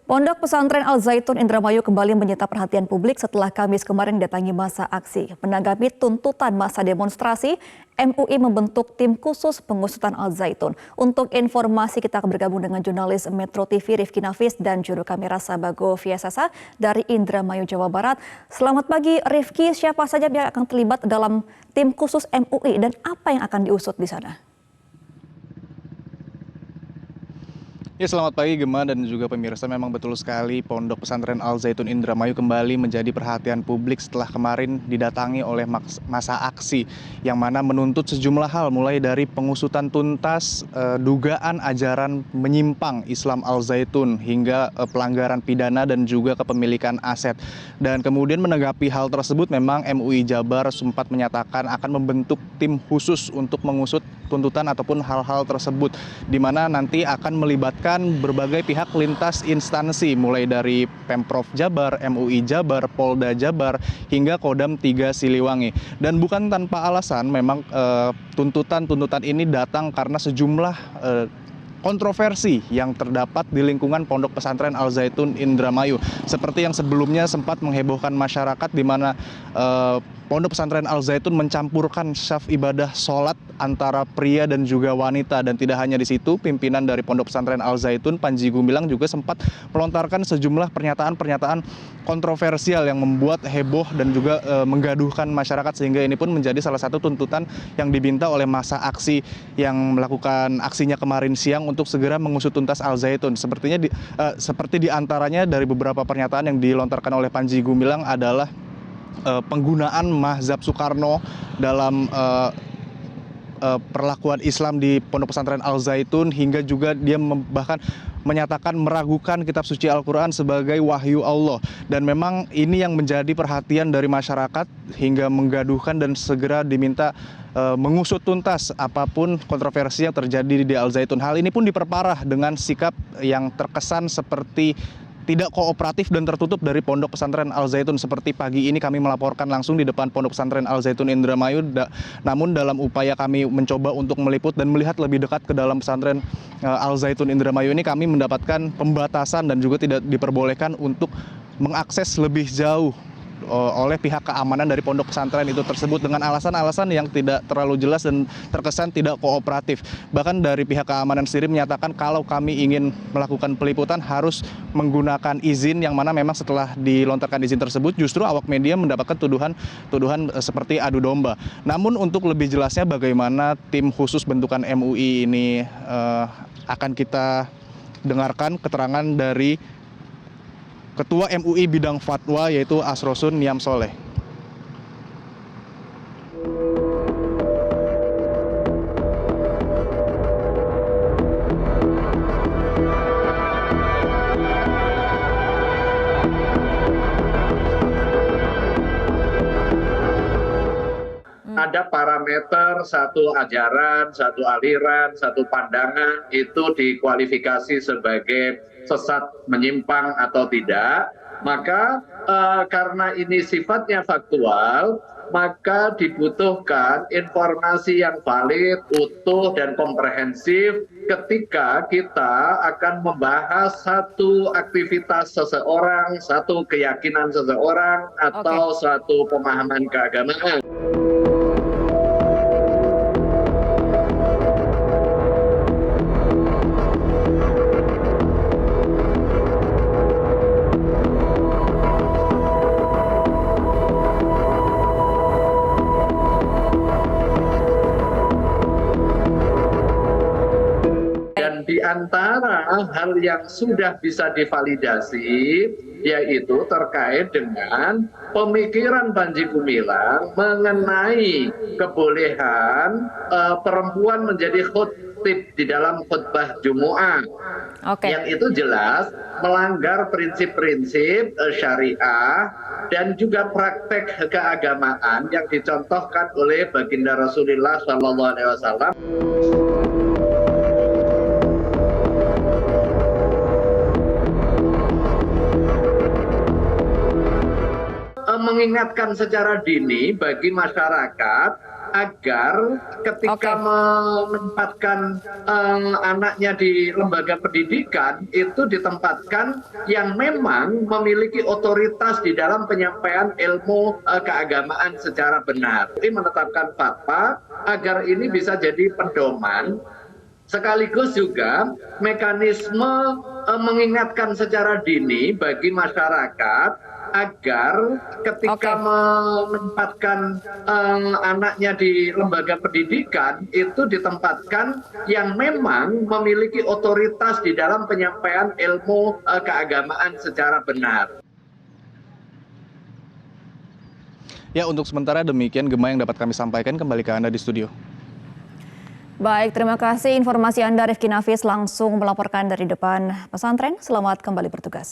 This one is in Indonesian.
Pondok Pesantren Al Zaitun Indramayu kembali menyita perhatian publik setelah Kamis kemarin datangi masa aksi. Menanggapi tuntutan masa demonstrasi, MUI membentuk tim khusus pengusutan Al Zaitun. Untuk informasi kita akan bergabung dengan jurnalis Metro TV Rifki Nafis dan juru kamera Sabago Viasasa dari Indramayu, Jawa Barat. Selamat pagi Rifki, siapa saja yang akan terlibat dalam tim khusus MUI dan apa yang akan diusut di sana? Ya, selamat pagi Gemma dan juga pemirsa. Memang betul sekali Pondok Pesantren Al Zaitun Indramayu kembali menjadi perhatian publik setelah kemarin didatangi oleh masa aksi yang mana menuntut sejumlah hal, mulai dari pengusutan tuntas dugaan ajaran menyimpang Islam Al Zaitun hingga pelanggaran pidana dan juga kepemilikan aset. Dan kemudian menanggapi hal tersebut, memang MUI Jabar sempat menyatakan akan membentuk tim khusus untuk mengusut tuntutan ataupun hal-hal tersebut, di mana nanti akan melibatkan berbagai pihak lintas instansi, mulai dari Pemprov Jabar, MUI Jabar, Polda Jabar, hingga Kodam 3 Siliwangi. Dan bukan tanpa alasan, memang tuntutan-tuntutan ini datang karena sejumlah kontroversi yang terdapat di lingkungan Pondok Pesantren Al Zaitun Indramayu. Seperti yang sebelumnya sempat menghebohkan masyarakat, di mana Pondok Pesantren Al Zaitun mencampurkan syaf ibadah sholat antara pria dan juga wanita. Dan tidak hanya di situ, pimpinan dari Pondok Pesantren Al Zaitun, Panji Gumilang, juga sempat melontarkan sejumlah pernyataan-pernyataan kontroversial yang membuat heboh dan juga menggaduhkan masyarakat, sehingga ini pun menjadi salah satu tuntutan yang diminta oleh masa aksi yang melakukan aksinya kemarin siang untuk segera mengusut tuntas Al Zaitun. Seperti diantaranya dari beberapa pernyataan yang dilontarkan oleh Panji Gumilang adalah penggunaan mazhab Soekarno dalam perlakuan Islam di Pondok Pesantren Al Zaitun, hingga juga dia bahkan menyatakan meragukan kitab suci Al-Quran sebagai wahyu Allah. Dan memang ini yang menjadi perhatian dari masyarakat hingga menggaduhkan dan segera diminta mengusut tuntas apapun kontroversi yang terjadi di Al Zaitun. Hal ini pun diperparah dengan sikap yang terkesan seperti tidak kooperatif dan tertutup dari Pondok Pesantren Al Zaitun. Seperti pagi ini kami melaporkan langsung di depan Pondok Pesantren Al Zaitun Indramayu, namun dalam upaya kami mencoba untuk meliput dan melihat lebih dekat ke dalam pesantren Al Zaitun Indramayu ini, kami mendapatkan pembatasan dan juga tidak diperbolehkan untuk mengakses lebih jauh oleh pihak keamanan dari pondok pesantren itu tersebut, dengan alasan-alasan yang tidak terlalu jelas dan terkesan tidak kooperatif. Bahkan dari pihak keamanan sendiri menyatakan kalau kami ingin melakukan peliputan harus menggunakan izin, yang mana memang setelah dilontarkan izin tersebut justru awak media mendapatkan tuduhan seperti adu domba. Namun untuk lebih jelasnya bagaimana tim khusus bentukan MUI ini akan kita dengarkan keterangan dari Ketua MUI Bidang Fatwa, yaitu Asrosun Niam Soleh. Ada parameter satu ajaran, satu aliran, satu pandangan itu dikualifikasi sebagai sesat, menyimpang atau tidak, maka karena ini sifatnya faktual, maka dibutuhkan informasi yang valid, utuh, dan komprehensif ketika kita akan membahas satu aktivitas seseorang, satu keyakinan seseorang, atau suatu pemahaman keagamaan. Di antara hal yang sudah bisa divalidasi, yaitu terkait dengan pemikiran Panji Gumilang mengenai kebolehan perempuan menjadi khotib di dalam khutbah Jumu'ah. Yang itu jelas melanggar prinsip-prinsip syariah dan juga praktek keagamaan yang dicontohkan oleh baginda Rasulullah SAW. Mengingatkan secara dini bagi masyarakat agar ketika menempatkan anaknya di lembaga pendidikan itu ditempatkan yang memang memiliki otoritas di dalam penyampaian ilmu keagamaan secara benar. Ini menetapkan fatwa agar ini bisa jadi pedoman sekaligus juga mekanisme mengingatkan secara dini bagi masyarakat agar ketika menempatkan anaknya di lembaga pendidikan itu ditempatkan yang memang memiliki otoritas di dalam penyampaian ilmu keagamaan secara benar. Ya, untuk sementara demikian Gema yang dapat kami sampaikan. Kembali ke Anda di studio. Baik, terima kasih informasi Anda Rifki Nafis langsung melaporkan dari depan pesantren. Selamat kembali bertugas.